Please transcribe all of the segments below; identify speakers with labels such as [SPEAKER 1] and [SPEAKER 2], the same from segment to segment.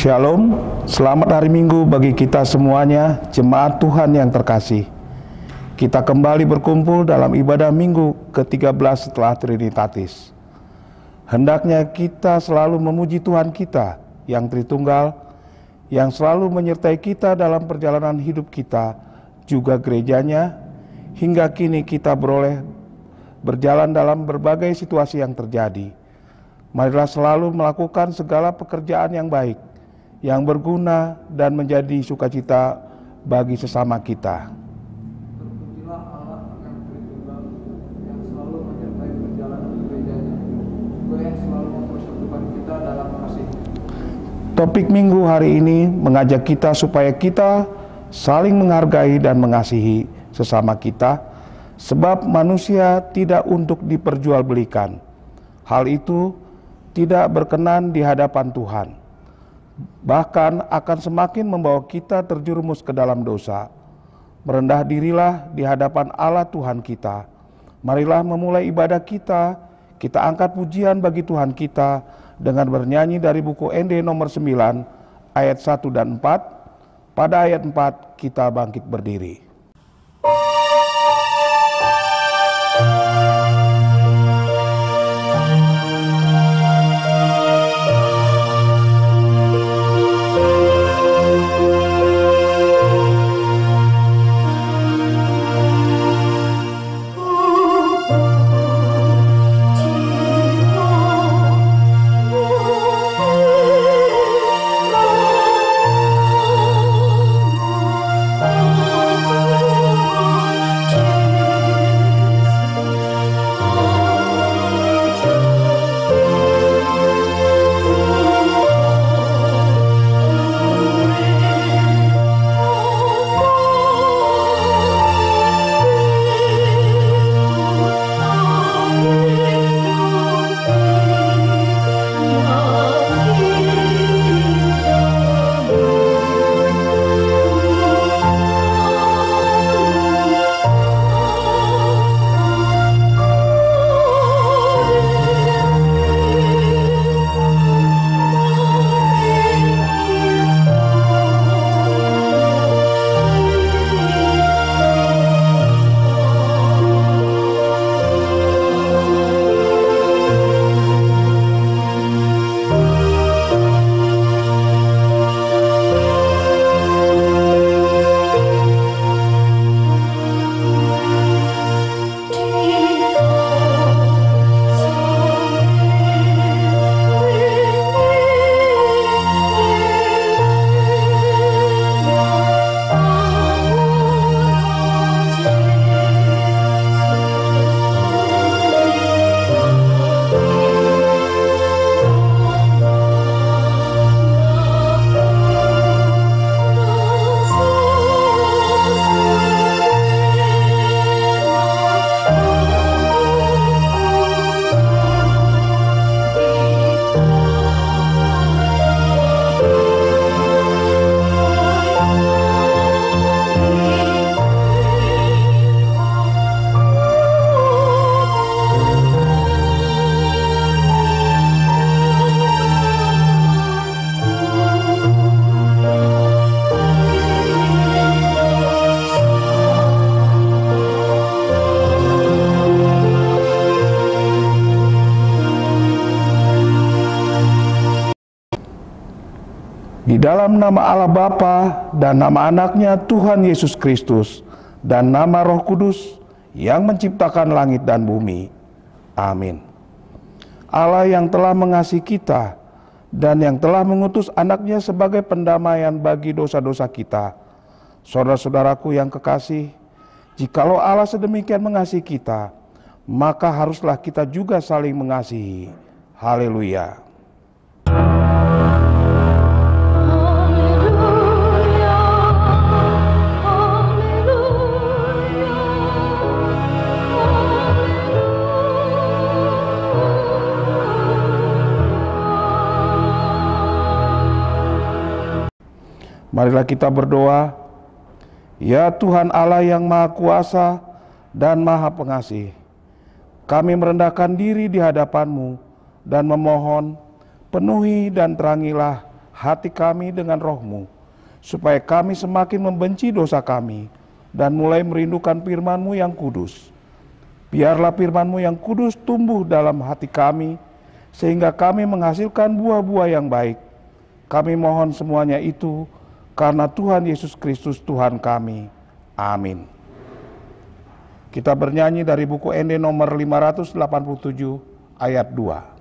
[SPEAKER 1] Shalom, selamat hari Minggu bagi kita semuanya, jemaat Tuhan yang terkasih. Kita kembali berkumpul dalam ibadah Minggu ke-13 setelah Trinitatis. Hendaknya kita selalu memuji Tuhan kita yang Tritunggal, yang selalu menyertai kita dalam perjalanan hidup kita, juga gerejanya, hingga kini kita beroleh berjalan dalam berbagai situasi yang terjadi. Marilah selalu melakukan segala pekerjaan yang baik, yang berguna dan menjadi sukacita bagi sesama kita.
[SPEAKER 2] Terpujilah Allah yang Tritunggal, yang selalu menyertai perjalanan gerejanya, juga yang selalu mempersatukan kita dalam kasih.
[SPEAKER 1] Topik Minggu hari ini mengajak kita supaya kita saling menghargai dan mengasihi sesama kita, sebab manusia tidak untuk diperjualbelikan. Hal itu tidak berkenan di hadapan Tuhan. Bahkan akan semakin membawa kita terjerumus ke dalam dosa. Merendah dirilah di hadapan Allah Tuhan kita. Marilah memulai ibadah kita angkat pujian bagi Tuhan kita dengan bernyanyi dari buku ND nomor 9 ayat 1 dan 4. Pada ayat 4 kita bangkit berdiri. Di dalam nama Allah Bapa dan nama anaknya Tuhan Yesus Kristus dan nama Roh Kudus yang menciptakan langit dan bumi. Amin. Allah yang telah mengasihi kita dan yang telah mengutus anaknya sebagai pendamaian bagi dosa-dosa kita. Saudara-saudaraku yang kekasih, jikalau Allah sedemikian mengasihi kita, maka haruslah kita juga saling mengasihi. Haleluya. Marilah kita berdoa. Ya Tuhan Allah yang Maha Kuasa dan Maha Pengasih, kami merendahkan diri di hadapan-Mu dan memohon, penuhi dan terangilah hati kami dengan roh-Mu, supaya kami semakin membenci dosa kami dan mulai merindukan firman-Mu yang kudus. Biarlah firman-Mu yang kudus tumbuh dalam hati kami, sehingga kami menghasilkan buah-buah yang baik. Kami mohon semuanya itu karena Tuhan Yesus Kristus Tuhan kami. Amin. Kita bernyanyi dari buku ND nomor 587 ayat 2.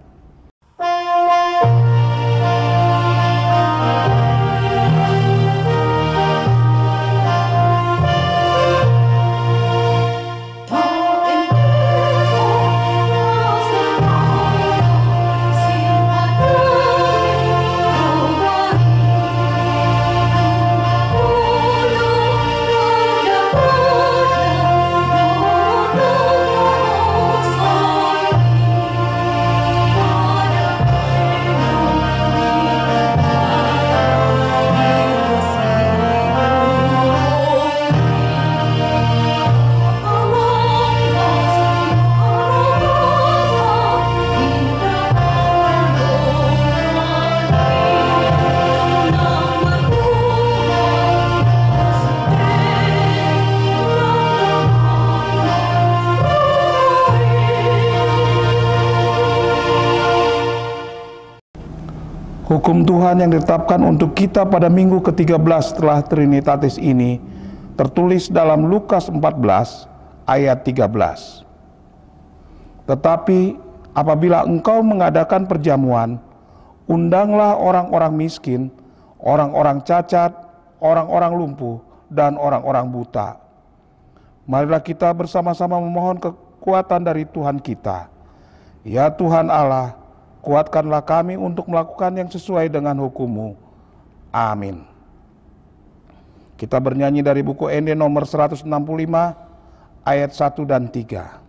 [SPEAKER 1] Hukum Tuhan yang ditetapkan untuk kita pada minggu ke-13 setelah Trinitatis ini tertulis dalam Lukas 14 ayat 13. Tetapi apabila engkau mengadakan perjamuan, undanglah orang-orang miskin, orang-orang cacat, orang-orang lumpuh, dan orang-orang buta. Marilah kita bersama-sama memohon kekuatan dari Tuhan kita. Ya Tuhan Allah, kuatkanlah kami untuk melakukan yang sesuai dengan hukum-Mu. Amin. Kita bernyanyi dari buku ND nomor 165 ayat 1 dan 3.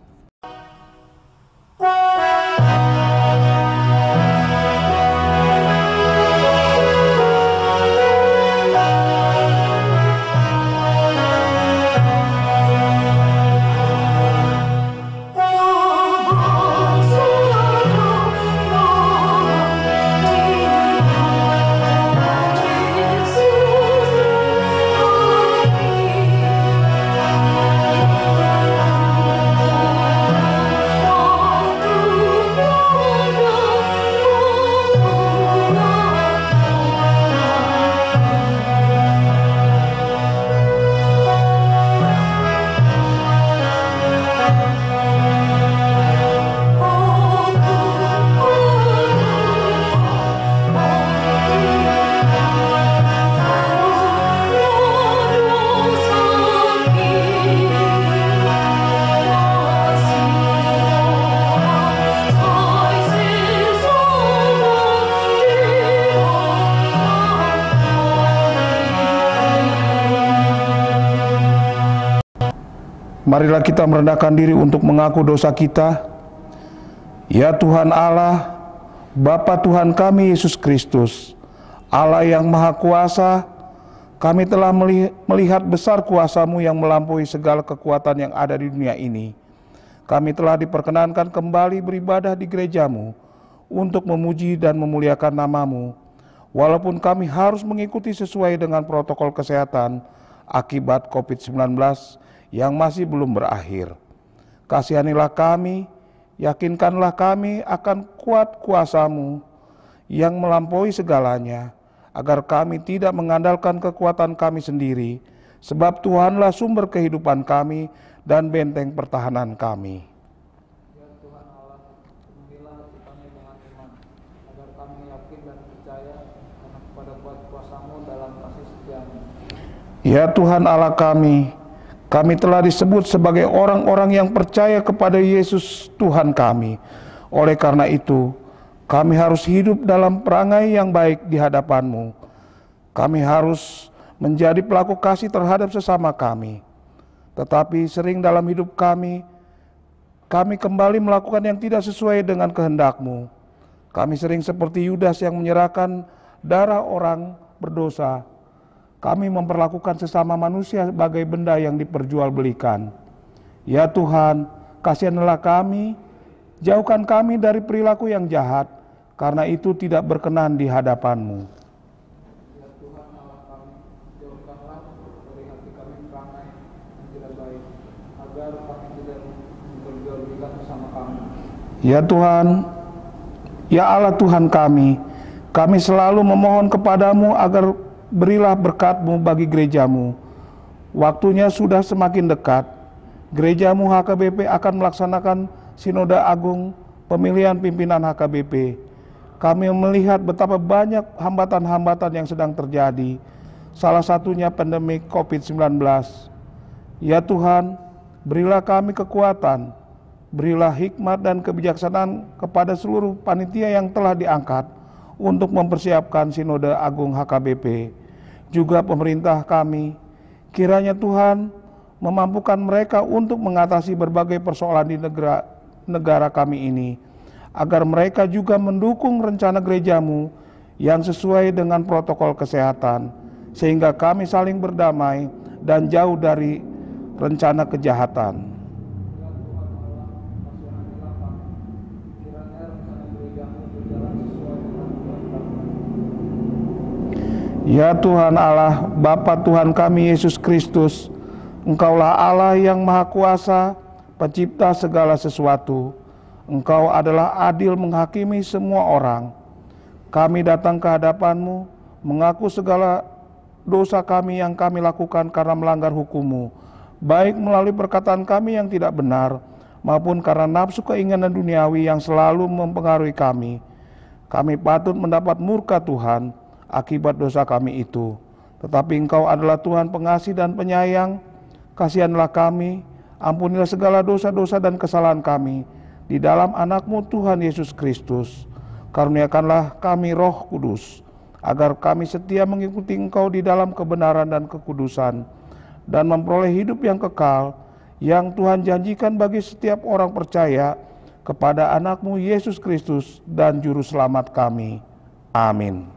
[SPEAKER 1] Marilah kita merendahkan diri untuk mengaku dosa kita. Ya Tuhan Allah, Bapa Tuhan kami Yesus Kristus, Allah yang Maha Kuasa, kami telah melihat besar kuasa-Mu yang melampaui segala kekuatan yang ada di dunia ini. Kami telah diperkenankan kembali beribadah di gereja-Mu untuk memuji dan memuliakan nama-Mu, walaupun kami harus mengikuti sesuai dengan protokol kesehatan akibat COVID-19 yang masih belum berakhir. Kasihanilah kami, yakinkanlah kami akan kuat kuasa-Mu yang melampaui segalanya, agar kami tidak mengandalkan kekuatan kami sendiri, sebab Tuhanlah sumber kehidupan kami dan benteng pertahanan kami.
[SPEAKER 2] Ya Tuhan Allah, penuhilah hati kami dengan iman, agar kami yakin dan percaya karena kepada kuat kuasa-Mu dalam kasih setia-Mu.
[SPEAKER 1] Ya Tuhan Allah kami telah disebut sebagai orang-orang yang percaya kepada Yesus Tuhan kami. Oleh karena itu, kami harus hidup dalam perangai yang baik di hadapan-Mu. Kami harus menjadi pelaku kasih terhadap sesama kami. Tetapi sering dalam hidup kami kembali melakukan yang tidak sesuai dengan kehendak-Mu. Kami sering seperti Yudas yang menyerahkan darah orang berdosa. Kami memperlakukan sesama manusia sebagai benda yang diperjualbelikan. Ya Tuhan, kasihanlah kami, jauhkan kami dari perilaku yang jahat, karena itu tidak berkenan di hadapan-Mu.
[SPEAKER 2] tidak baik, agar kami tidak diperjualbelikan bersama kami.
[SPEAKER 1] Ya Tuhan, ya Allah Tuhan kami selalu memohon kepadamu agar berilah berkat-Mu bagi gerejamu. Waktunya sudah semakin dekat. Gerejamu HKBP akan melaksanakan Sinode Agung pemilihan pimpinan HKBP. Kami melihat betapa banyak hambatan-hambatan yang sedang terjadi. Salah satunya pandemi COVID-19. Ya Tuhan, berilah kami kekuatan, berilah hikmat dan kebijaksanaan kepada seluruh panitia yang telah diangkat untuk mempersiapkan Sinode Agung HKBP. Juga pemerintah kami, kiranya Tuhan memampukan mereka untuk mengatasi berbagai persoalan di negara kami ini, agar mereka juga mendukung rencana gerejamu yang sesuai dengan protokol kesehatan, sehingga kami saling berdamai dan jauh dari rencana kejahatan. Ya Tuhan Allah, Bapa Tuhan kami Yesus Kristus, Engkaulah Allah yang Maha Kuasa, Pencipta segala sesuatu. Engkau adalah adil menghakimi semua orang. Kami datang ke hadapan-Mu, mengaku segala dosa kami yang kami lakukan karena melanggar hukum-Mu, baik melalui perkataan kami yang tidak benar, maupun karena nafsu keinginan duniawi yang selalu mempengaruhi kami. Kami patut mendapat murka Tuhan akibat dosa kami itu. Tetapi Engkau adalah Tuhan pengasih dan penyayang. Kasihanlah kami, ampunilah segala dosa-dosa dan kesalahan kami di dalam anak-Mu Tuhan Yesus Kristus. Karuniakanlah kami Roh Kudus, agar kami setia mengikuti Engkau di dalam kebenaran dan kekudusan, dan memperoleh hidup yang kekal, yang Tuhan janjikan bagi setiap orang percaya kepada anak-Mu Yesus Kristus dan Juru Selamat kami. Amin.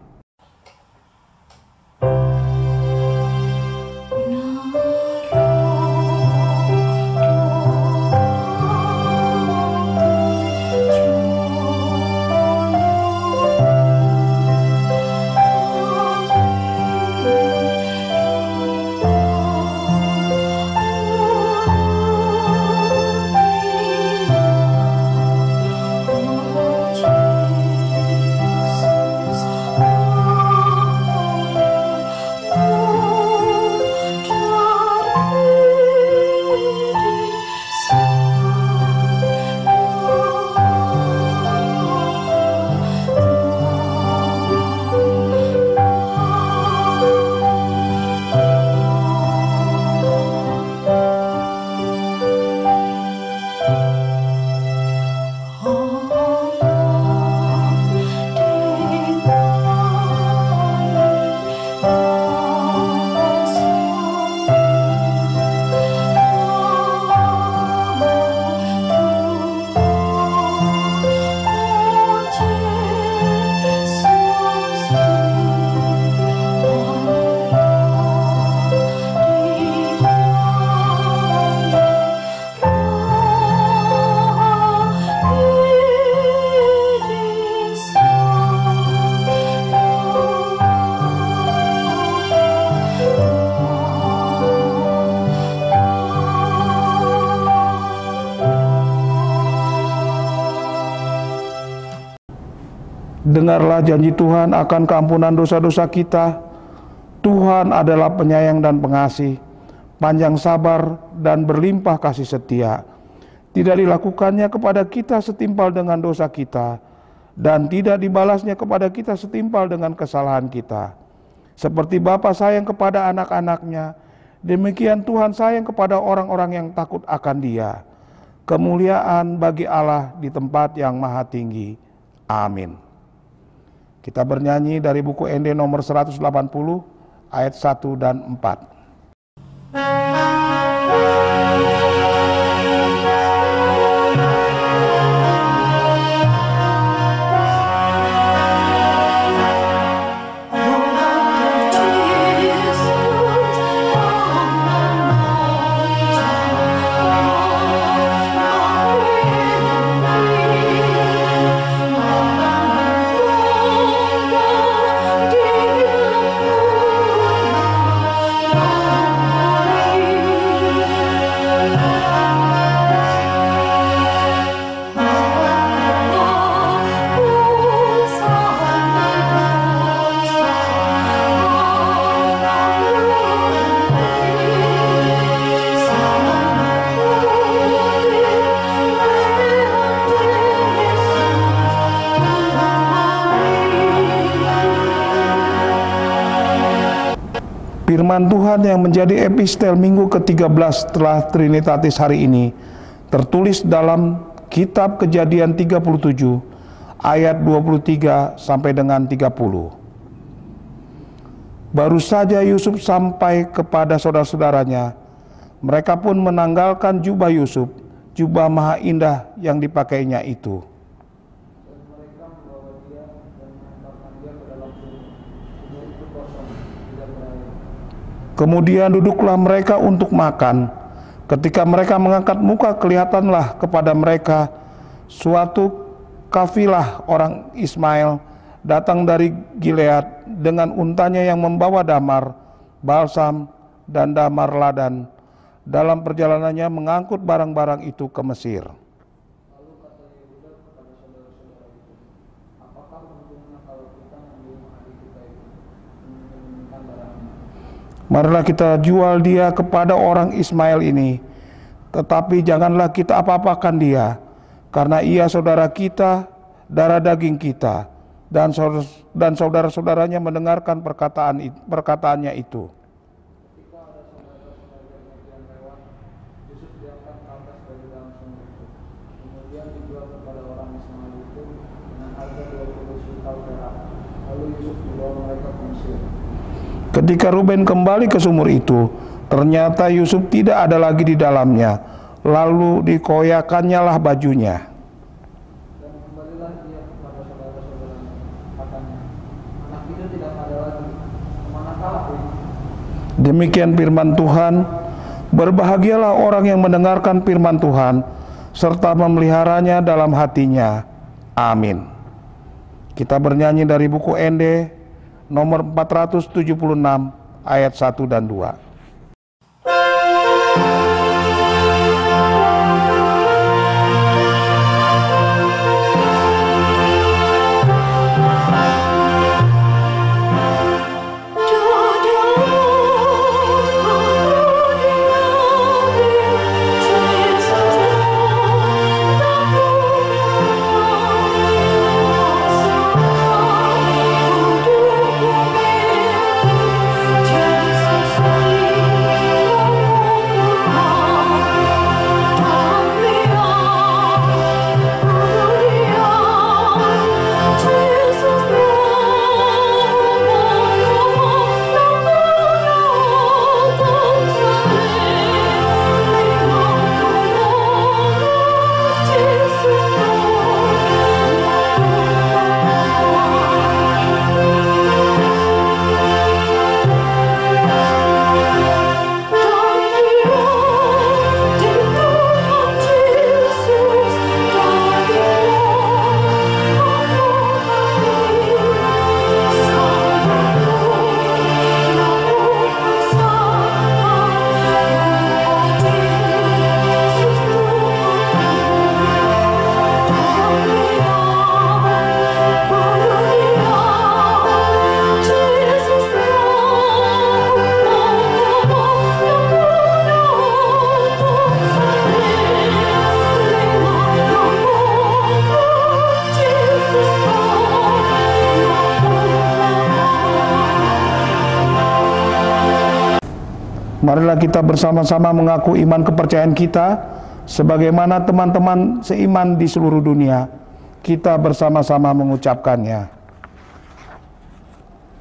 [SPEAKER 1] Dengarlah janji Tuhan akan keampunan dosa-dosa kita. Tuhan adalah penyayang dan pengasih, panjang sabar dan berlimpah kasih setia. Tidak dilakukannya kepada kita setimpal dengan dosa kita, dan tidak dibalasnya kepada kita setimpal dengan kesalahan kita. Seperti Bapa sayang kepada anak-anaknya, demikian Tuhan sayang kepada orang-orang yang takut akan Dia. Kemuliaan bagi Allah di tempat yang maha tinggi. Amin. Kita bernyanyi dari buku ND nomor 180 ayat 1 dan 4.
[SPEAKER 3] Oh
[SPEAKER 1] Firman Tuhan yang menjadi epistel minggu ke-13 setelah Trinitatis hari ini tertulis dalam kitab Kejadian 37 ayat 23 sampai dengan 30. Baru saja Yusuf sampai kepada saudara-saudaranya, mereka pun menanggalkan jubah Yusuf, jubah maha indah yang dipakainya itu.
[SPEAKER 2] Dan mereka membawa dia dan mengantarkan dia ke dalam sumur. Sumur itu kosong, tidak berair.
[SPEAKER 1] Kemudian duduklah mereka untuk makan. Ketika mereka mengangkat muka, kelihatanlah kepada mereka suatu kafilah orang Ismail datang dari Gilead dengan untanya yang membawa damar, balsam, dan damar ladan. Dalam perjalanannya mengangkut barang-barang itu ke Mesir.
[SPEAKER 2] Lalu kata Yehuda kepada saudara-saudara itu, apakah untungnya kalau kita membunuh adik kita itu, menyembunyikan barangnya?
[SPEAKER 1] Marilah kita jual dia kepada orang Ismail ini, tetapi janganlah kita apa-apakan dia, karena ia saudara kita, darah daging kita, dan saudara-saudaranya mendengarkan perkataannya itu.
[SPEAKER 2] Ketika ada saudara-saudaranya yang lewat, Yusuf diangkat ke atas dari dalam sumur itu. Kemudian dijual kepada orang Ismail itu dengan harga 20 sutal perak. Lalu Yusuf dibawa mereka ke Mesir.
[SPEAKER 1] Ketika Ruben kembali ke sumur itu, ternyata Yusuf tidak ada lagi di dalamnya. Lalu dikoyakannya lah bajunya.
[SPEAKER 2] Dan kembalilah ia kepada saudara-saudaranya. Katanya, anak itu tidak ada lagi. Kemanakah aku ini?
[SPEAKER 1] Demikian firman Tuhan. Berbahagialah orang yang mendengarkan firman Tuhan, serta memeliharanya dalam hatinya. Amin. Kita bernyanyi dari buku Ende nomor 476 ayat 1 dan 2. Marilah kita bersama-sama mengaku iman kepercayaan kita sebagaimana teman-teman seiman di seluruh dunia. Kita bersama-sama mengucapkannya.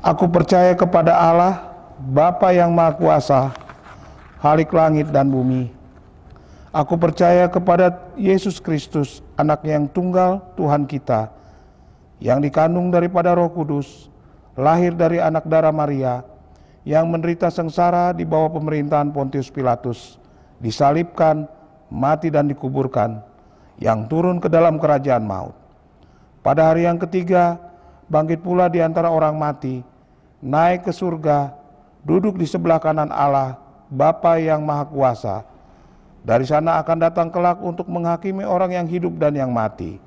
[SPEAKER 1] Aku percaya kepada Allah, Bapa yang Maha Kuasa, Khalik langit dan bumi. Aku percaya kepada Yesus Kristus, Anak yang tunggal Tuhan kita, yang dikandung daripada Roh Kudus, lahir dari anak darah Maria, yang menderita sengsara di bawah pemerintahan Pontius Pilatus, disalibkan, mati dan dikuburkan, yang turun ke dalam kerajaan maut. Pada hari yang ketiga, bangkit pula di antara orang mati, naik ke surga, duduk di sebelah kanan Allah, Bapa yang Maha Kuasa. Dari sana akan datang kelak untuk menghakimi orang yang hidup dan yang mati.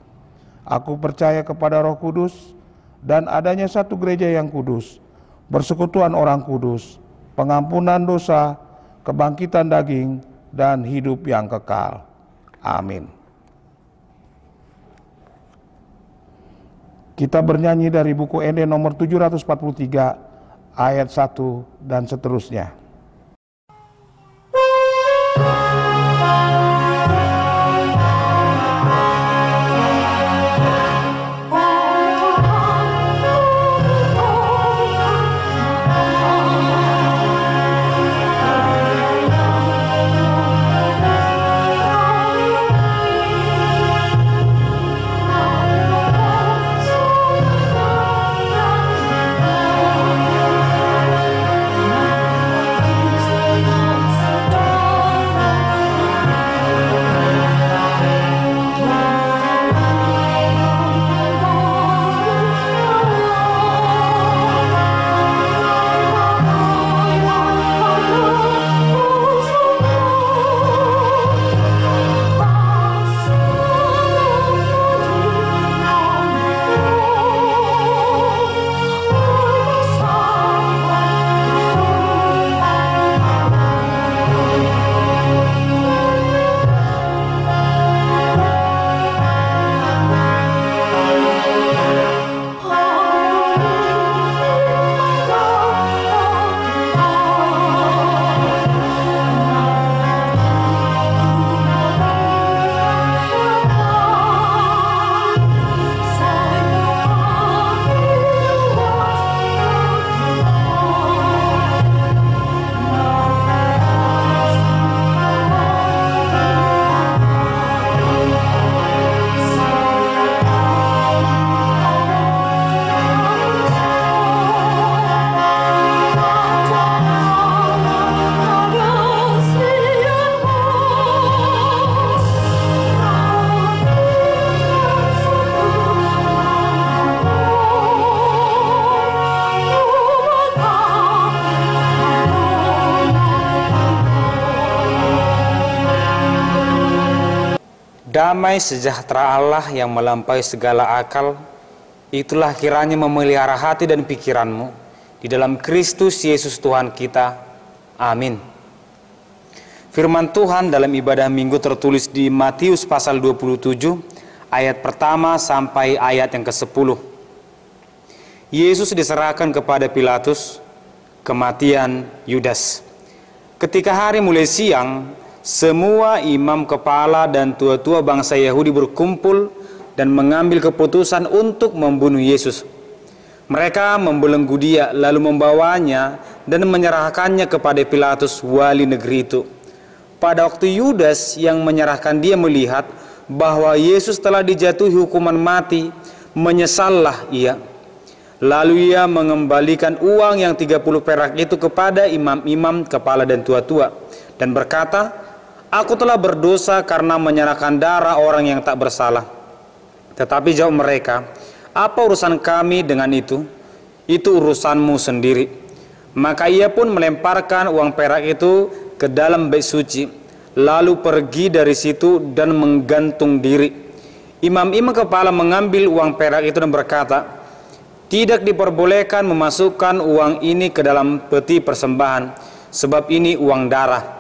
[SPEAKER 1] Aku percaya kepada Roh Kudus dan adanya satu gereja yang kudus, persekutuan orang kudus, pengampunan dosa, kebangkitan daging, dan hidup yang kekal. Amin. Kita bernyanyi dari buku Ende nomor 743 ayat 1 dan seterusnya.
[SPEAKER 3] Damai sejahtera Allah yang melampaui segala akal, itulah kiranya memelihara hati dan pikiranmu di dalam Kristus Yesus Tuhan kita. Amin. Firman Tuhan dalam ibadah minggu tertulis di Matius pasal 27 ayat pertama sampai ayat yang ke-10. Yesus diserahkan kepada Pilatus, kematian Yudas. Ketika hari mulai siang, semua imam kepala dan tua-tua bangsa Yahudi berkumpul dan mengambil keputusan untuk membunuh Yesus. Mereka membelenggu dia lalu membawanya dan menyerahkannya kepada Pilatus, wali negeri itu. Pada waktu Yudas yang menyerahkan dia melihat bahwa Yesus telah dijatuhi hukuman mati, menyesallah ia. Lalu ia mengembalikan uang yang 30 perak itu kepada imam-imam kepala dan tua-tua dan berkata, "Aku telah berdosa karena menyerahkan darah orang yang tak bersalah." Tetapi jawab mereka, "Apa urusan kami dengan itu? Itu urusanmu sendiri." Maka ia pun melemparkan uang perak itu ke dalam bait suci, lalu pergi dari situ dan menggantung diri. Imam-imam kepala mengambil uang perak itu dan berkata, "Tidak diperbolehkan memasukkan uang ini ke dalam peti persembahan, sebab ini uang darah."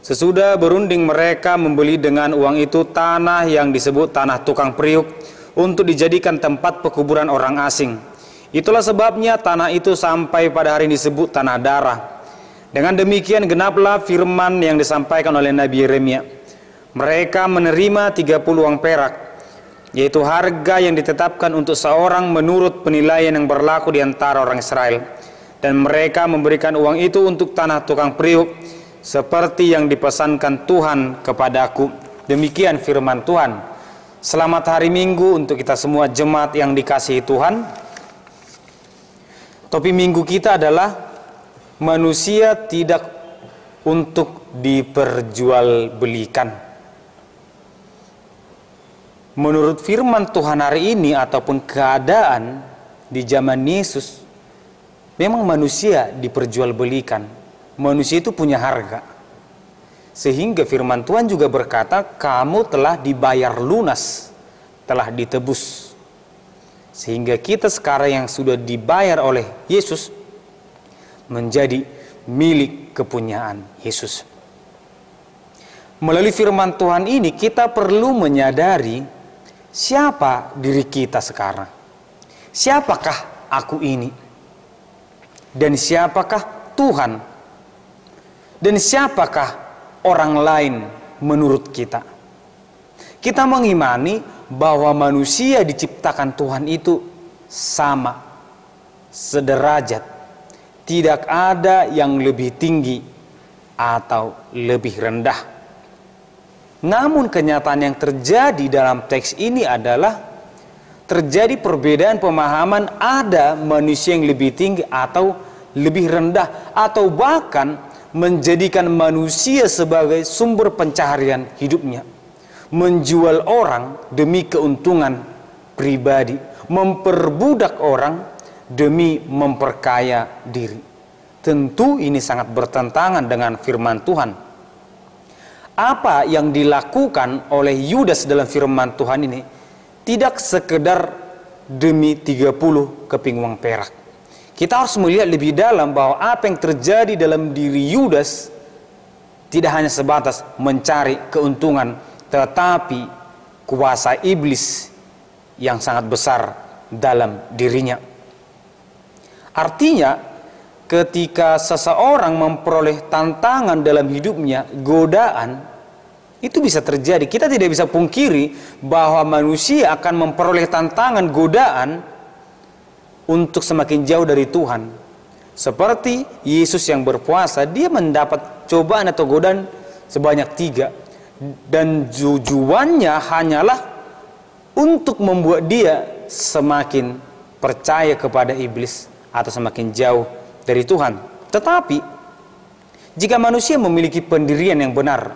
[SPEAKER 3] Sesudah berunding mereka membeli dengan uang itu tanah yang disebut tanah tukang periuk untuk dijadikan tempat pekuburan orang asing. Itulah sebabnya tanah itu sampai pada hari ini disebut tanah darah. Dengan demikian genaplah firman yang disampaikan oleh Nabi Yeremia. Mereka menerima 30 uang perak, yaitu harga yang ditetapkan untuk seorang menurut penilaian yang berlaku di antara orang Israel. Dan mereka memberikan uang itu untuk tanah tukang periuk, seperti yang dipesankan Tuhan kepadaku. Demikian firman Tuhan. Selamat hari Minggu untuk kita semua jemaat yang dikasihi Tuhan. Topik minggu kita adalah manusia tidak untuk diperjualbelikan. Menurut firman Tuhan hari ini ataupun keadaan di zaman Yesus, memang manusia diperjualbelikan. Manusia itu punya harga. Sehingga firman Tuhan juga berkata, kamu telah dibayar lunas, telah ditebus. Sehingga kita sekarang yang sudah dibayar oleh Yesus menjadi milik kepunyaan Yesus. Melalui firman Tuhan ini kita perlu menyadari siapa diri kita sekarang. Siapakah aku ini? Dan siapakah Tuhan? Dan siapakah orang lain menurut kita? Kita mengimani bahwa manusia diciptakan Tuhan itu sama, sederajat. Tidak ada yang lebih tinggi atau lebih rendah. Namun kenyataan yang terjadi dalam teks ini adalah terjadi perbedaan pemahaman, ada manusia yang lebih tinggi atau lebih rendah, atau bahkan menjadikan manusia sebagai sumber pencaharian hidupnya, menjual orang demi keuntungan pribadi, memperbudak orang demi memperkaya diri. Tentu ini sangat bertentangan dengan firman Tuhan. Apa yang dilakukan oleh Yudas dalam firman Tuhan ini tidak sekedar demi 30 keping uang perak. Kita harus melihat lebih dalam bahwa apa yang terjadi dalam diri Yudas tidak hanya sebatas mencari keuntungan, tetapi kuasa iblis yang sangat besar dalam dirinya. Artinya, ketika seseorang memperoleh tantangan dalam hidupnya, godaan, itu bisa terjadi. Kita tidak bisa pungkiri bahwa manusia akan memperoleh tantangan, godaan untuk semakin jauh dari Tuhan. Seperti Yesus yang berpuasa, dia mendapat cobaan atau godaan sebanyak 3. Dan tujuannya hanyalah untuk membuat dia semakin percaya kepada iblis atau semakin jauh dari Tuhan. Tetapi jika manusia memiliki pendirian yang benar,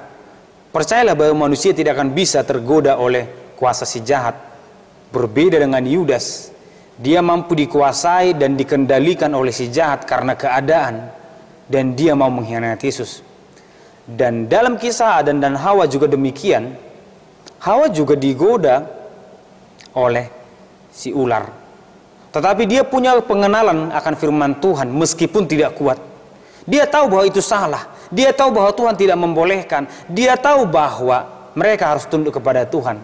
[SPEAKER 3] percayalah bahwa manusia tidak akan bisa tergoda oleh kuasa si jahat. Berbeda dengan Yudas, dia mampu dikuasai dan dikendalikan oleh si jahat karena keadaan, dan dia mau mengkhianati Yesus. Dan dalam kisah Adam dan Hawa juga demikian. Hawa juga digoda oleh si ular, tetapi dia punya pengenalan akan firman Tuhan meskipun tidak kuat. Dia tahu bahwa itu salah. Dia tahu bahwa Tuhan tidak membolehkan. Dia tahu bahwa mereka harus tunduk kepada Tuhan.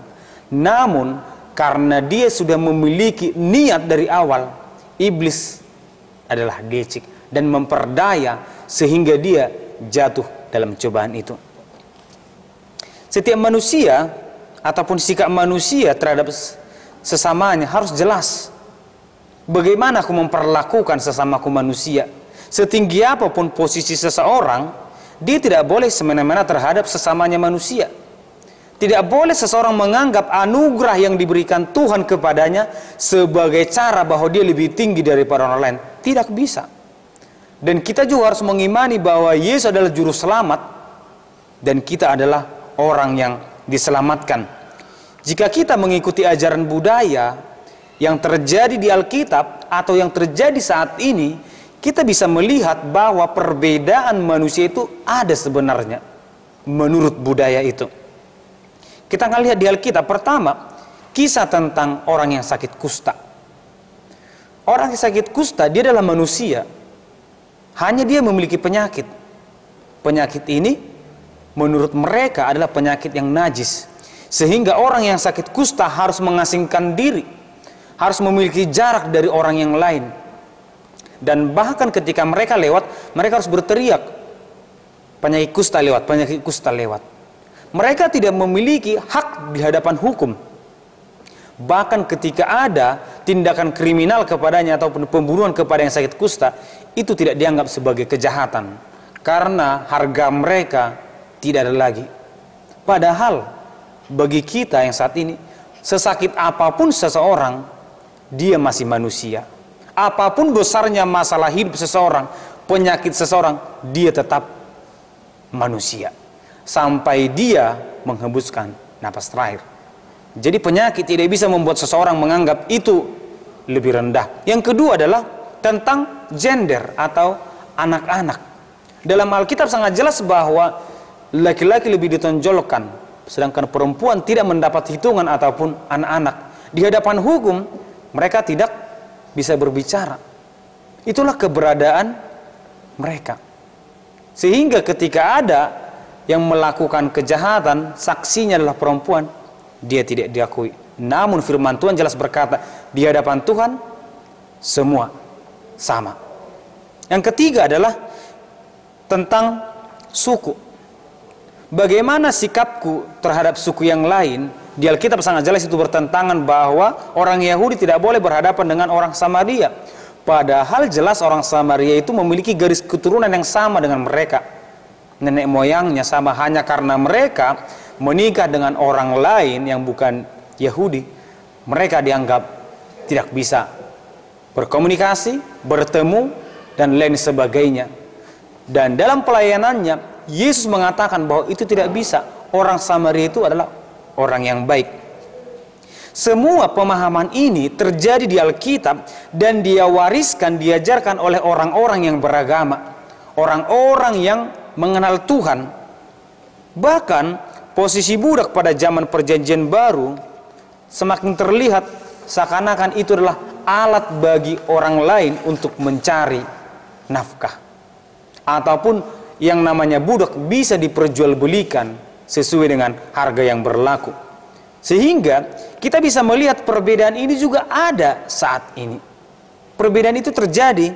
[SPEAKER 3] Namun karena dia sudah memiliki niat dari awal, iblis adalah licik dan memperdaya sehingga dia jatuh dalam cobaan itu. Setiap manusia ataupun sikap manusia terhadap sesamanya harus jelas. Bagaimana aku memperlakukan sesamaku manusia? Setinggi apapun posisi seseorang, dia tidak boleh semena-mena terhadap sesamanya manusia. Tidak boleh seseorang menganggap anugerah yang diberikan Tuhan kepadanya sebagai cara bahwa dia lebih tinggi daripada orang lain. Tidak bisa. Dan kita juga harus mengimani bahwa Yesus adalah juru selamat dan kita adalah orang yang diselamatkan. Jika kita mengikuti ajaran budaya yang terjadi di Alkitab atau yang terjadi saat ini, kita bisa melihat bahwa perbedaan manusia itu ada sebenarnya menurut budaya itu. Kita akan lihat di Alkitab. Pertama, kisah tentang orang yang sakit kusta. Orang yang sakit kusta, dia adalah manusia. Hanya dia memiliki penyakit. Penyakit ini menurut mereka adalah penyakit yang najis. Sehingga orang yang sakit kusta harus mengasingkan diri, harus memiliki jarak dari orang yang lain. Dan bahkan ketika mereka lewat, mereka harus berteriak, penyakit kusta lewat, penyakit kusta lewat. Mereka tidak memiliki hak di hadapan hukum. Bahkan ketika ada tindakan kriminal kepadanya ataupun pembunuhan kepada yang sakit kusta, itu tidak dianggap sebagai kejahatan karena harga mereka tidak ada lagi. Padahal bagi kita yang saat ini, sesakit apapun seseorang, dia masih manusia. Apapun besarnya masalah hidup seseorang, penyakit seseorang, dia tetap manusia sampai dia menghembuskan napas terakhir. Jadi penyakit tidak bisa membuat seseorang menganggap itu lebih rendah. Yang kedua adalah tentang gender atau anak-anak. Dalam Alkitab sangat jelas bahwa laki-laki lebih ditonjolkan, sedangkan perempuan tidak mendapat hitungan ataupun anak-anak. Di hadapan hukum mereka tidak bisa berbicara. Itulah keberadaan mereka. Sehingga ketika ada yang melakukan kejahatan, saksinya adalah perempuan, dia tidak diakui. Namun firman Tuhan jelas berkata, di hadapan Tuhan semua sama. Yang ketiga adalah tentang suku. Bagaimana sikapku terhadap suku yang lain? Di Alkitab sangat jelas itu bertentangan bahwa orang Yahudi tidak boleh berhadapan dengan orang Samaria. Padahal jelas orang Samaria itu memiliki garis keturunan yang sama dengan mereka. Nenek moyangnya sama, hanya karena mereka menikah dengan orang lain yang bukan Yahudi, mereka dianggap tidak bisa berkomunikasi, bertemu, dan lain sebagainya. Dan dalam pelayanannya, Yesus mengatakan bahwa itu tidak bisa. Orang Samaria itu adalah orang yang baik. Semua pemahaman ini terjadi di Alkitab dan dia wariskan, diajarkan oleh orang-orang yang beragama, orang-orang yang mengenal Tuhan. Bahkan posisi budak pada zaman Perjanjian Baru semakin terlihat seakan-akan itu adalah alat bagi orang lain untuk mencari nafkah, ataupun yang namanya budak bisa diperjualbelikan sesuai dengan harga yang berlaku. Sehingga kita bisa melihat perbedaan ini juga ada saat ini. Perbedaan itu terjadi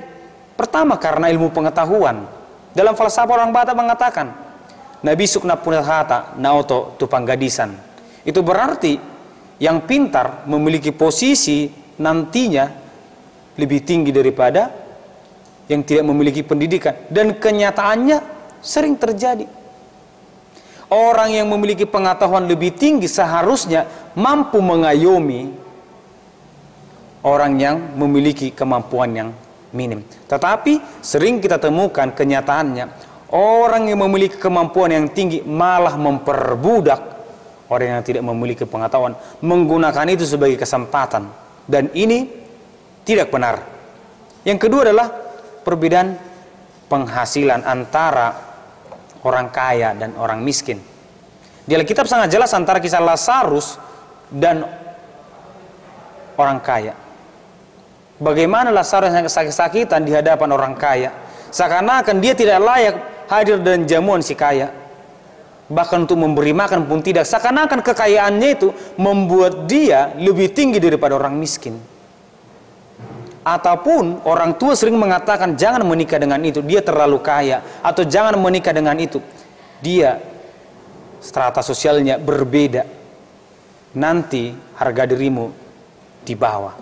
[SPEAKER 3] pertama karena ilmu pengetahuan. Dalam falsafah orang Batak mengatakan, Nabi sukna punahata naoto tupanggadisan. Itu berarti yang pintar memiliki posisi nantinya lebih tinggi daripada yang tidak memiliki pendidikan. Dan kenyataannya sering terjadi. Orang yang memiliki pengetahuan lebih tinggi seharusnya mampu mengayomi orang yang memiliki kemampuan yang minim. Tetapi sering kita temukan kenyataannya, orang yang memiliki kemampuan yang tinggi malah memperbudak orang yang tidak memiliki pengetahuan, menggunakan itu sebagai kesempatan. Dan ini tidak benar. Yang kedua adalah perbedaan penghasilan antara orang kaya dan orang miskin. Di Alkitab sangat jelas antara kisah Lazarus dan orang kaya. Bagaimana Lazarus yang sakit-sakitan di hadapan orang kaya, seakan-akan dia tidak layak hadir dan jamuan si kaya. Bahkan untuk memberi makan pun tidak. Seakan-akan kekayaannya itu membuat dia lebih tinggi daripada orang miskin. Ataupun orang tua sering mengatakan jangan menikah dengan itu, dia terlalu kaya, atau jangan menikah dengan itu, dia strata sosialnya berbeda, nanti harga dirimu di bawah.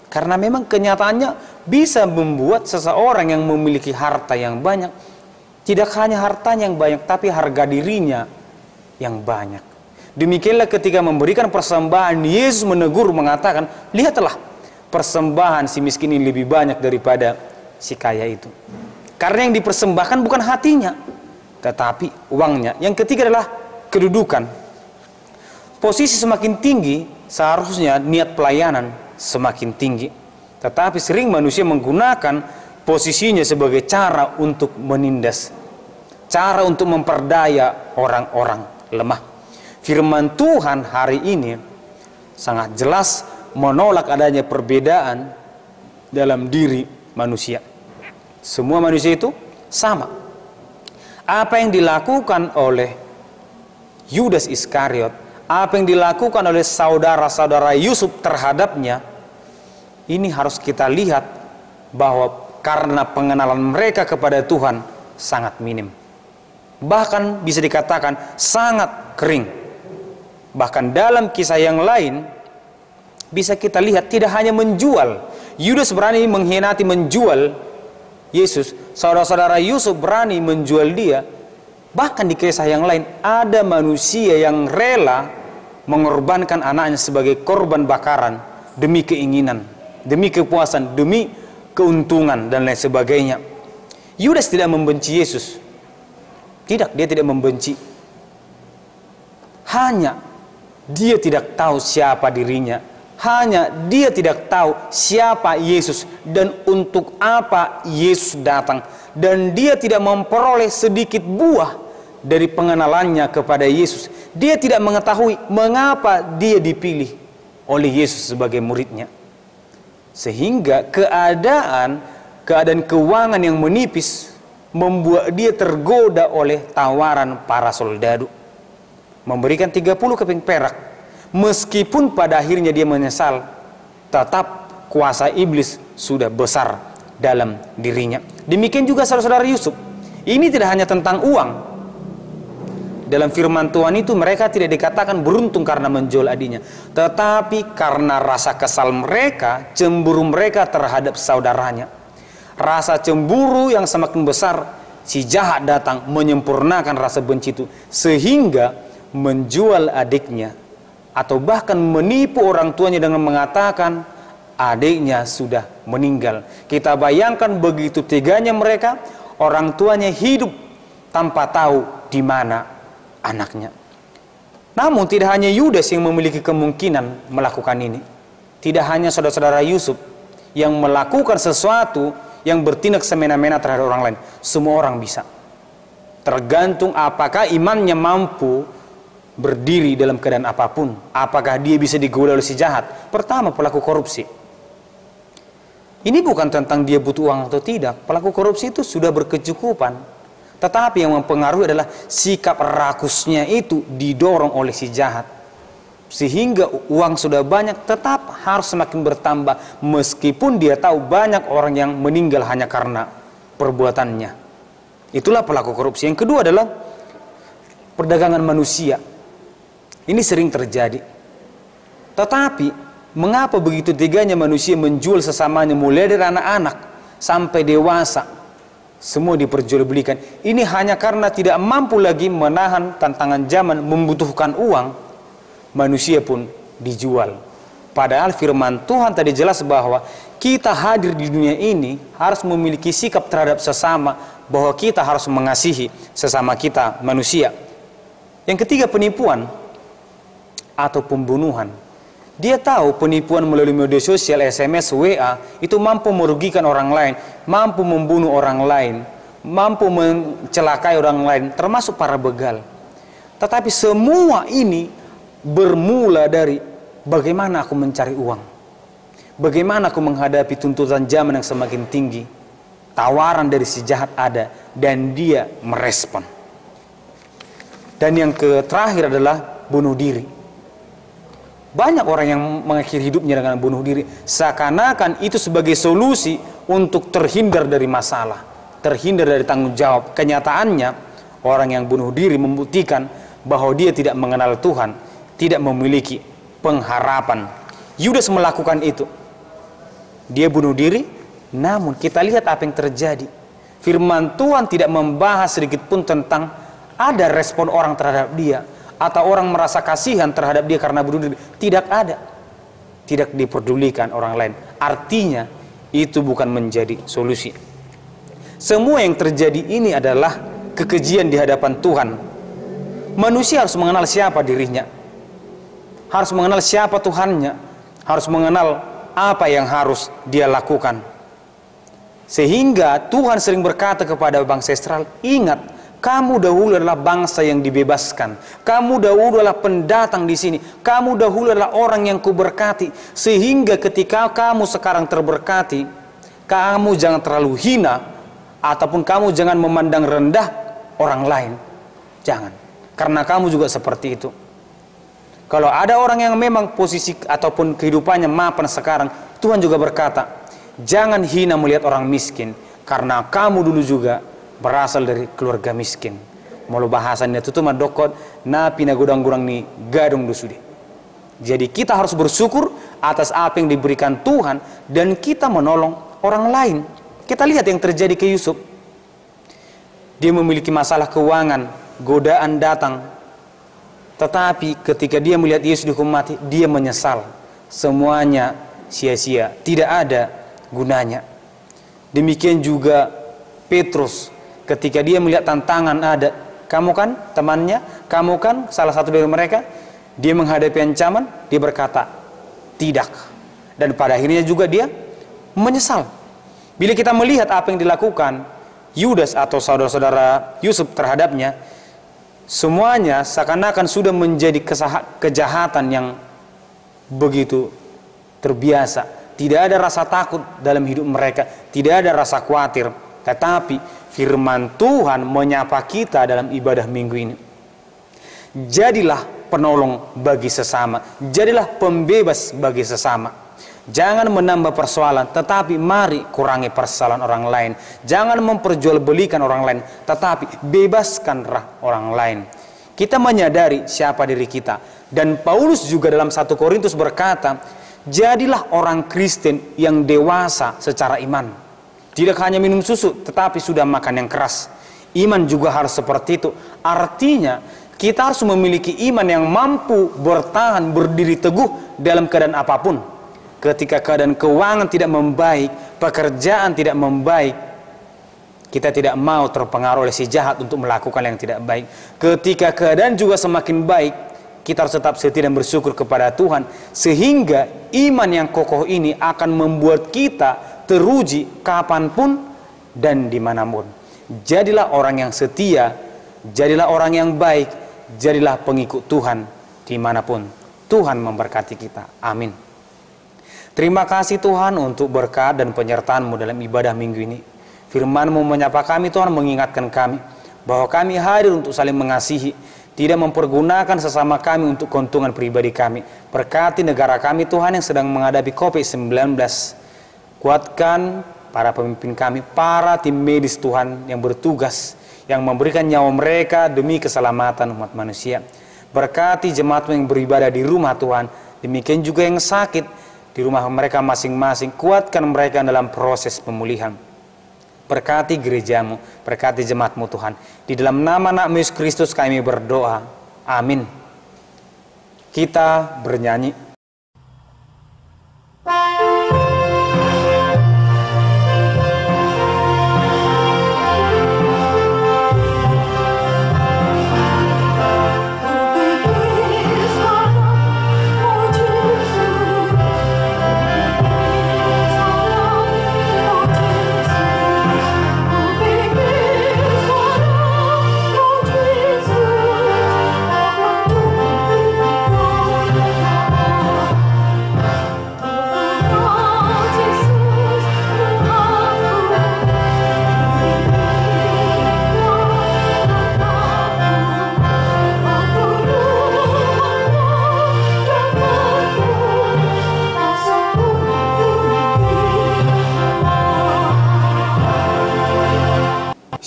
[SPEAKER 3] Karena memang kenyataannya bisa membuat seseorang yang memiliki harta yang banyak, tidak hanya hartanya yang banyak, tapi harga dirinya yang banyak. Demikianlah ketika memberikan persembahan, Yesus menegur mengatakan, lihatlah, persembahan si miskin ini lebih banyak daripada si kaya itu. Karena yang dipersembahkan bukan hatinya, tetapi uangnya. Yang ketiga adalah kedudukan. Posisi semakin tinggi, seharusnya niat pelayanan semakin tinggi. Tetapi sering manusia menggunakan posisinya sebagai cara untuk menindas, cara untuk memperdaya orang-orang lemah. Firman Tuhan hari ini sangat jelas menolak adanya perbedaan dalam diri manusia. Semua manusia itu sama. Apa yang dilakukan oleh Yudas Iskariot, apa yang dilakukan oleh saudara-saudara Yusuf terhadapnya, ini harus kita lihat bahwa karena pengenalan mereka kepada Tuhan sangat minim. Bahkan bisa dikatakan sangat kering. Bahkan dalam kisah yang lain bisa kita lihat tidak hanya menjual. Yudas berani mengkhianati, menjual Yesus. Saudara-saudara Yusuf berani menjual dia. Bahkan di kisah yang lain ada manusia yang rela mengorbankan anaknya sebagai korban bakaran demi keinginan, demi kepuasan, demi keuntungan dan lain sebagainya. Yudas tidak membenci Yesus. Tidak, dia tidak membenci. Hanya dia tidak tahu siapa dirinya. Hanya dia tidak tahu siapa Yesus dan untuk apa Yesus datang. Dan dia tidak memperoleh sedikit buah dari pengenalannya kepada Yesus. Dia tidak mengetahui mengapa dia dipilih oleh Yesus sebagai muridnya. Sehingga keadaan keuangan yang menipis membuat dia tergoda oleh tawaran para soldado. Memberikan 30 keping perak. Meskipun pada akhirnya dia menyesal, tetap kuasa iblis sudah besar dalam dirinya. Demikian juga saudara-saudara Yusuf. Ini tidak hanya tentang uang. Dalam firman Tuhan itu mereka tidak dikatakan beruntung karena menjual adiknya, tetapi karena rasa kesal mereka, cemburu mereka terhadap saudaranya. Rasa cemburu yang semakin besar, si jahat datang menyempurnakan rasa benci itu, sehingga menjual adiknya, atau bahkan menipu orang tuanya dengan mengatakan adiknya sudah meninggal. Kita bayangkan begitu teganya mereka, orang tuanya hidup tanpa tahu di mana anaknya. Namun tidak hanya Yudas yang memiliki kemungkinan melakukan ini. Tidak hanya saudara-saudara Yusuf yang melakukan sesuatu yang bertindak semena-mena terhadap orang lain. Semua orang bisa. Tergantung apakah imannya mampu berdiri dalam keadaan apapun. Apakah dia bisa digoda oleh si jahat. Pertama, pelaku korupsi. Ini bukan tentang dia butuh uang atau tidak. Pelaku korupsi itu sudah berkecukupan. Tetapi yang mempengaruhi adalah sikap rakusnya itu didorong oleh si jahat. Sehingga uang sudah banyak tetap harus semakin bertambah. Meskipun dia tahu banyak orang yang meninggal hanya karena perbuatannya. Itulah pelaku korupsi. Yang kedua adalah perdagangan manusia. Ini sering terjadi. Tetapi mengapa begitu teganya manusia menjual sesamanya, mulai dari anak-anak sampai dewasa? Semua diperjualbelikan. Ini hanya karena tidak mampu lagi menahan tantangan zaman, membutuhkan uang. Manusia pun dijual. Padahal firman Tuhan tadi jelas bahwa kita hadir di dunia ini harus memiliki sikap terhadap sesama, bahwa kita harus mengasihi sesama kita manusia. Yang ketiga, penipuan atau pembunuhan. Dia tahu penipuan melalui media sosial, SMS, WA itu mampu merugikan orang lain, mampu membunuh orang lain, mampu mencelakai orang lain, termasuk para begal. Tetapi semua ini bermula dari bagaimana aku mencari uang, bagaimana aku menghadapi tuntutan zaman yang semakin tinggi. Tawaran dari si jahat ada dan dia merespon. Dan yang terakhir adalah bunuh diri. Banyak orang yang mengakhiri hidupnya dengan bunuh diri, seakan-akan itu sebagai solusi untuk terhindar dari masalah, terhindar dari tanggung jawab. Kenyataannya, orang yang bunuh diri membuktikan bahwa dia tidak mengenal Tuhan, tidak memiliki pengharapan. Yudas melakukan itu. Dia bunuh diri, namun kita lihat apa yang terjadi. Firman Tuhan tidak membahas sedikit pun tentang ada respon orang terhadap dia, atau orang merasa kasihan terhadap dia karena bunuh diri. Tidak ada. Tidak diperdulikan orang lain. Artinya itu bukan menjadi solusi. Semua yang terjadi ini adalah kekejian di hadapan Tuhan. Manusia harus mengenal siapa dirinya, harus mengenal siapa Tuhannya, harus mengenal apa yang harus dia lakukan. Sehingga Tuhan sering berkata kepada bangsa Israel, ingat, kamu dahulu adalah bangsa yang dibebaskan. Kamu dahulu adalah pendatang di sini. Kamu dahulu adalah orang yang kuberkati. Sehingga ketika kamu sekarang terberkati, kamu jangan terlalu hina, ataupun kamu jangan memandang rendah orang lain. Jangan. Karena kamu juga seperti itu. Kalau ada orang yang memang posisi ataupun kehidupannya mapan sekarang, Tuhan juga berkata, jangan hina melihat orang miskin, karena kamu dulu juga berasal dari keluarga miskin. Malu bahasannya itu mah dokot na pina gudang-gudang ni gadung dusudi. Jadi kita harus bersyukur atas apa yang diberikan Tuhan dan kita menolong orang lain. Kita lihat yang terjadi ke Yusuf. Dia memiliki masalah keuangan, godaan datang. Tetapi ketika dia melihat Yesus dihukum mati, dia menyesal. Semuanya sia-sia, tidak ada gunanya. Demikian juga Petrus. Ketika dia melihat tantangan ada, kamu kan temannya, kamu kan salah satu dari mereka, dia menghadapi ancaman, dia berkata, tidak. Dan pada akhirnya juga dia menyesal. Bila kita melihat apa yang dilakukan Yudas atau saudara-saudara Yusuf terhadapnya, semuanya seakan-akan sudah menjadi kejahatan yang begitu terbiasa. Tidak ada rasa takut dalam hidup mereka, tidak ada rasa khawatir. Tetapi firman Tuhan menyapa kita dalam ibadah minggu ini. Jadilah penolong bagi sesama. Jadilah pembebas bagi sesama. Jangan menambah persoalan, tetapi mari kurangi persoalan orang lain. Jangan memperjualbelikan orang lain, tetapi bebaskanlah orang lain. Kita menyadari siapa diri kita. Dan Paulus juga dalam 1 Korintus berkata, jadilah orang Kristen yang dewasa secara iman. Tidak hanya minum susu, tetapi sudah makan yang keras. Iman juga harus seperti itu. Artinya, kita harus memiliki iman yang mampu bertahan, berdiri teguh dalam keadaan apapun. Ketika keadaan keuangan tidak membaik, pekerjaan tidak membaik, kita tidak mau terpengaruh oleh si jahat untuk melakukan yang tidak baik. Ketika keadaan juga semakin baik, kita harus tetap setia dan bersyukur kepada Tuhan. Sehingga iman yang kokoh ini akan membuat kita teruji kapanpun dan dimanapun. Jadilah orang yang setia, jadilah orang yang baik, jadilah pengikut Tuhan dimanapun. Tuhan memberkati kita. Amin. Terima kasih Tuhan untuk berkat dan penyertaan-Mu dalam ibadah minggu ini. Firman-Mu menyapa kami, Tuhan, mengingatkan kami bahwa kami hadir untuk saling mengasihi, tidak mempergunakan sesama kami untuk keuntungan pribadi kami. Berkati negara kami, Tuhan, yang sedang menghadapi COVID-19. Kuatkan para pemimpin kami, para tim medis, Tuhan, yang bertugas, yang memberikan nyawa mereka demi keselamatan umat manusia. Berkati jemaat-Mu yang beribadah di rumah, Tuhan, demikian juga yang sakit di rumah mereka masing-masing. Kuatkan mereka dalam proses pemulihan. Berkati gereja-Mu, berkati jemaat-Mu, Tuhan. Di dalam nama anak-Mu Yesus Kristus kami berdoa. Amin. Kita bernyanyi.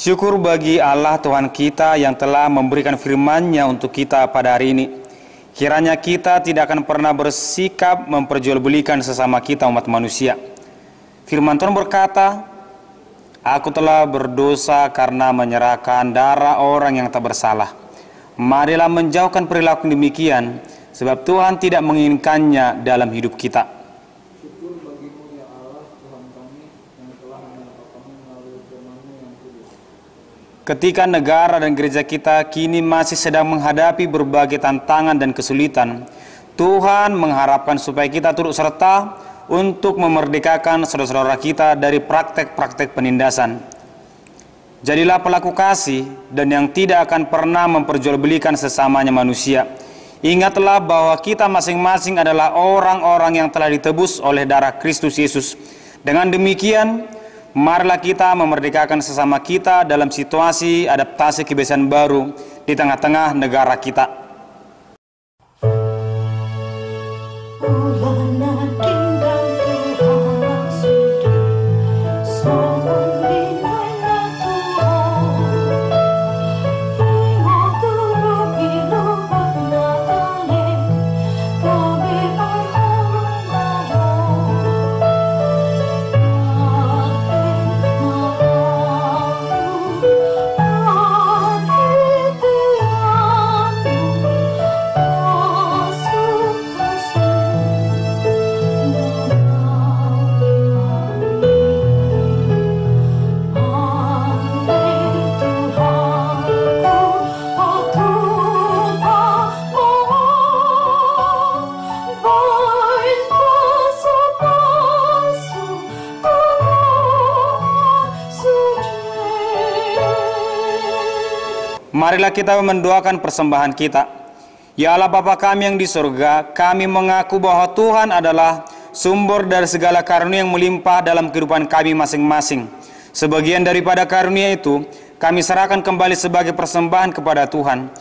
[SPEAKER 3] Syukur bagi Allah Tuhan kita yang telah memberikan firman-Nya untuk kita pada hari ini. Kiranya kita tidak akan pernah bersikap memperjualbelikan sesama kita umat manusia. Firman Tuhan berkata, aku telah berdosa karena menyerahkan darah orang yang tak bersalah. Marilah menjauhkan perilaku demikian, sebab Tuhan tidak menginginkannya dalam hidup kita.
[SPEAKER 2] Syukur bagimu ya Allah, Tuhan kami, yang telah menyapa kami melalui firman-Mu yang kudus.
[SPEAKER 3] Ketika negara dan gereja kita kini masih sedang menghadapi berbagai tantangan dan kesulitan, Tuhan mengharapkan supaya kita turut serta untuk memerdekakan saudara-saudara kita dari praktek-praktek penindasan. Jadilah pelaku kasih dan yang tidak akan pernah memperjualbelikan sesamanya manusia. Ingatlah bahwa kita masing-masing adalah orang-orang yang telah ditebus oleh darah Kristus Yesus. Dengan demikian, marilah kita memerdekakan sesama kita dalam situasi adaptasi kebiasaan baru di tengah-tengah negara kita. Marilah kita mendoakan persembahan kita. Ya Allah Bapa kami yang di surga, kami mengaku bahwa Tuhan adalah sumber dari segala karunia yang melimpah dalam kehidupan kami masing-masing. Sebagian daripada karunia itu, kami serahkan kembali sebagai persembahan kepada Tuhan.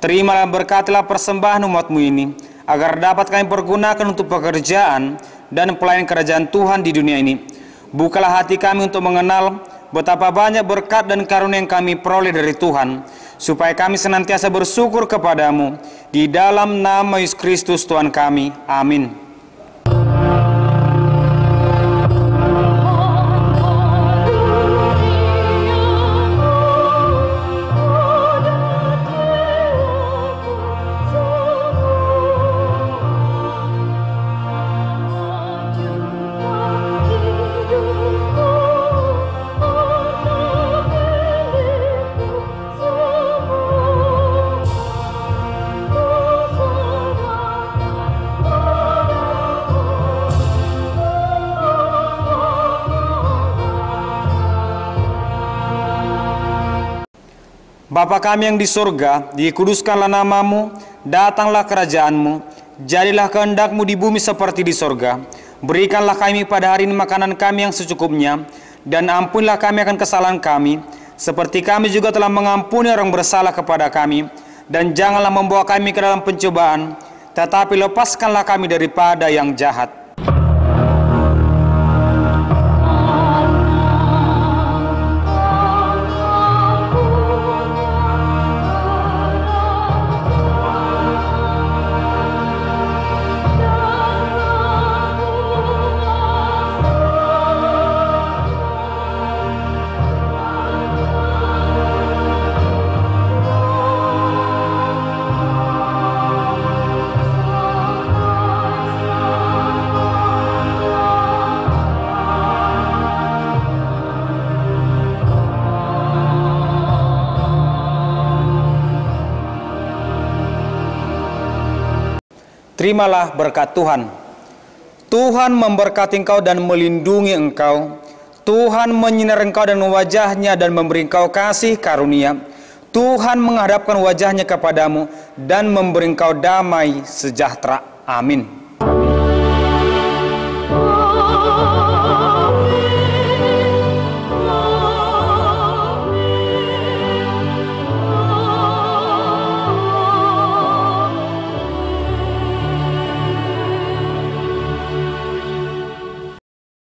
[SPEAKER 3] Terimalah berkatilah persembahan umat-Mu ini, agar dapat kami pergunakan untuk pekerjaan, dan pelayan kerajaan Tuhan di dunia ini. Bukalah hati kami untuk mengenal betapa banyak berkat dan karunia yang kami peroleh dari Tuhan, supaya kami senantiasa bersyukur kepadamu. Di dalam nama Yesus Kristus Tuhan kami. Amin. Bapa kami yang di surga, dikuduskanlah namamu, datanglah kerajaanmu, jadilah kehendak-Mu di bumi seperti di surga. Berikanlah kami pada hari ini makanan kami yang secukupnya, dan ampunilah kami akan kesalahan kami, seperti kami juga telah mengampuni orang bersalah kepada kami. Dan janganlah membawa kami ke dalam pencobaan, tetapi lepaskanlah kami daripada yang jahat. Terimalah berkat Tuhan. Tuhan memberkati engkau dan melindungi engkau. Tuhan menyinari engkau dan wajah-Nya dan memberi engkau kasih karunia. Tuhan menghadapkan wajah-Nya kepadamu dan memberi engkau damai sejahtera. Amin.